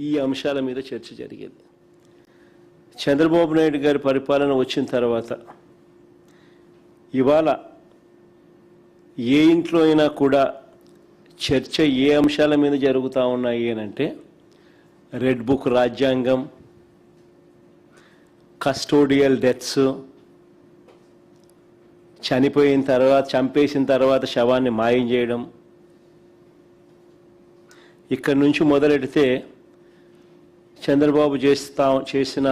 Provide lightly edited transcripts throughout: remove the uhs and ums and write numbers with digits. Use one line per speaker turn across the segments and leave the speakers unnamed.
ఈ అంశాల మీద చర్చ జరిగేది. చంద్రబాబు నాయుడు గారి పరిపాలన వచ్చిన తర్వాత ఇవాళ ఏ ఇంట్లో అయినా కూడా చర్చ ఏ అంశాల మీద జరుగుతూ ఉన్నాయి అంటే రెడ్ బుక్ రాజ్యాంగం, కస్టోడియల్ డెత్స్, చంపేసిన తర్వాత శవాన్ని మాయం చేయడం, ఇక్కడి నుంచి మొదలెడితే చంద్రబాబు చేసిన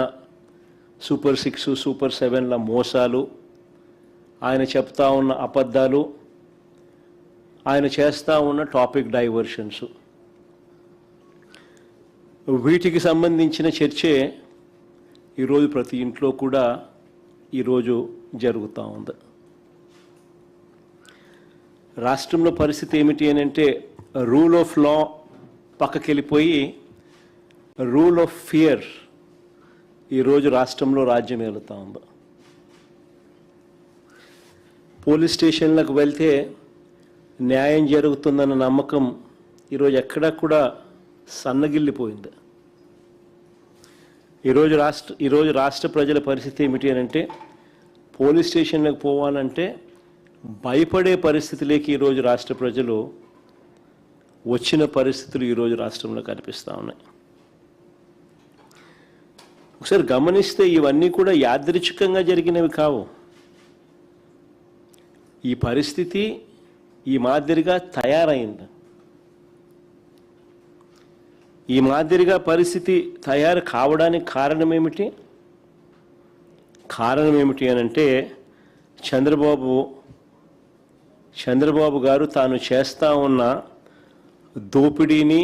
సూపర్ 6, సూపర్ 7ల మోసాలు, ఆయన చెప్తా ఉన్న అబద్ధాలు, ఆయన చేస్తూ ఉన్న టాపిక్ డైవర్షన్స్, వీటికి సంబంధించిన చర్చే ఈరోజు ప్రతి ఇంట్లో కూడా ఈరోజు జరుగుతూ ఉంది. రాష్ట్రంలో పరిస్థితి ఏమిటి అని అంటే రూల్ ఆఫ్ లా పక్కకెళ్ళిపోయి రూల్ ఆఫ్ ఫియర్ ఈరోజు రాష్ట్రంలో రాజ్యం ఏలుతూ ఉంది. పోలీస్ స్టేషన్లకు వెళ్తే న్యాయం జరుగుతుందన్న నమ్మకం ఈరోజు ఎక్కడా కూడా సన్నగిల్లిపోయింది. ఈరోజు రాష్ట్ర ప్రజల పరిస్థితి ఏమిటి అని అంటే పోలీస్ స్టేషన్లకు పోవాలంటే భయపడే పరిస్థితిలోకి ఈరోజు రాష్ట్ర ప్రజలు వచ్చిన పరిస్థితులు ఈరోజు రాష్ట్రంలో కనిపిస్తూ ఉన్నాయి. ఒకసారి గమనిస్తే ఇవన్నీ కూడా యాదృచ్ఛికంగా జరిగినవి కావు. ఈ పరిస్థితి ఈ మాదిరిగా తయారైంది. ఈ మాదిరిగా పరిస్థితి తయారు కావడానికి కారణం ఏమిటి అని అంటే చంద్రబాబు గారు తాను చేస్తూ ఉన్న దోపిడీని,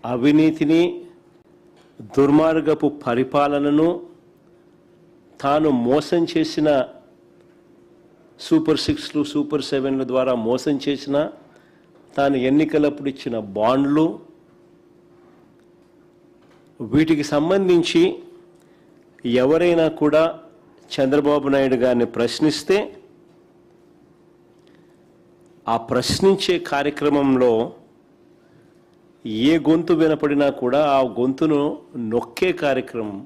అవినీతిని, దుర్మార్గపు పరిపాలనను, తాను మోసం చేసిన సూపర్ 6లు, సూపర్ 7ల ద్వారా మోసం చేసిన, తాను ఎన్నికలప్పుడు ఇచ్చిన బాండ్లు, వీటికి సంబంధించి ఎవరైనా కూడా చంద్రబాబు నాయుడు గారిని ప్రశ్నిస్తే ఆ ప్రశ్నించే కార్యక్రమంలో ఏ గొంతు వినపడినా కూడా ఆ గొంతును నొక్కే కార్యక్రమం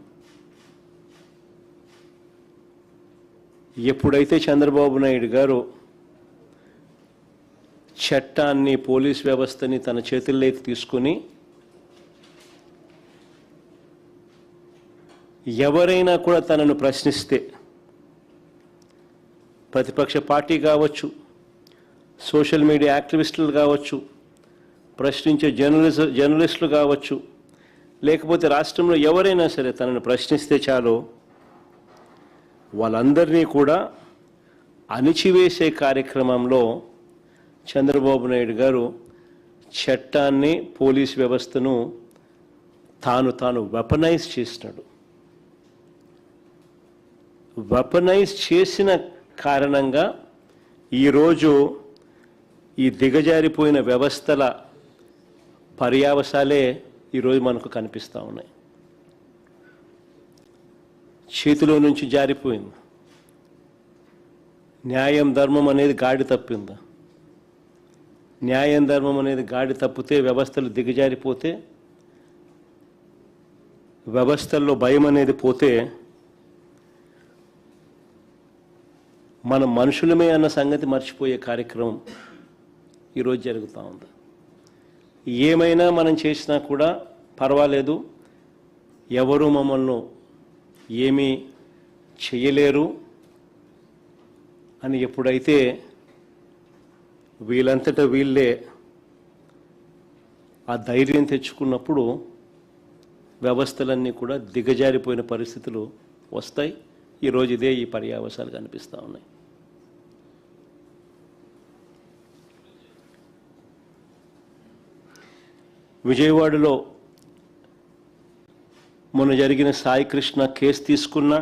ఎప్పుడైతే చంద్రబాబు నాయుడు గారు చట్టాన్ని, పోలీస్ వ్యవస్థని తన చేతుల్లోకి తీసుకుని ఎవరైనా కూడా తనను ప్రశ్నిస్తే, ప్రతిపక్ష పార్టీ కావచ్చు, సోషల్ మీడియా యాక్టివిస్టులు కావచ్చు, ప్రశ్నించే జర్నలిస్టులు కావచ్చు, లేకపోతే రాష్ట్రంలో ఎవరైనా సరే తనను ప్రశ్నిస్తే చాలు వాళ్ళందరినీ కూడా అణిచివేసే కార్యక్రమంలో చంద్రబాబు నాయుడు గారు చట్టాన్ని, పోలీస్ వ్యవస్థను తాను వెపనైజ్ చేసినాడు. వెపనైజ్ చేసిన కారణంగా ఈరోజు ఈ దిగజారిపోయిన వ్యవస్థల పర్యావసాలే ఈరోజు మనకు కనిపిస్తూ ఉన్నాయి. చేతిలో నుంచి జారిపోయింది. న్యాయం, ధర్మం అనేది గాడి తప్పింది. న్యాయం, ధర్మం అనేది గాడి తప్పితే వ్యవస్థలు దిగజారిపోతే, వ్యవస్థల్లో భయం అనేది పోతే మనం మనుషులమే అన్న సంగతి మర్చిపోయే కార్యక్రమం ఈరోజు జరుగుతూ ఉంది. ఏమైనా మనం చేసినా కూడా పర్వాలేదు, ఎవరు మమ్మల్ని ఏమీ చేయలేరు అని ఎప్పుడైతే వీళ్ళంతటా వీళ్ళే ఆ ధైర్యం తెచ్చుకున్నప్పుడు వ్యవస్థలన్నీ కూడా దిగజారిపోయిన పరిస్థితులు వస్తాయి. ఈరోజు ఇదే ఈ పర్యావసాలు కనిపిస్తూ ఉన్నాయి. విజయవాడలో మొన్న జరిగిన సాయి కృష్ణ కేసు తీసుకున్నా,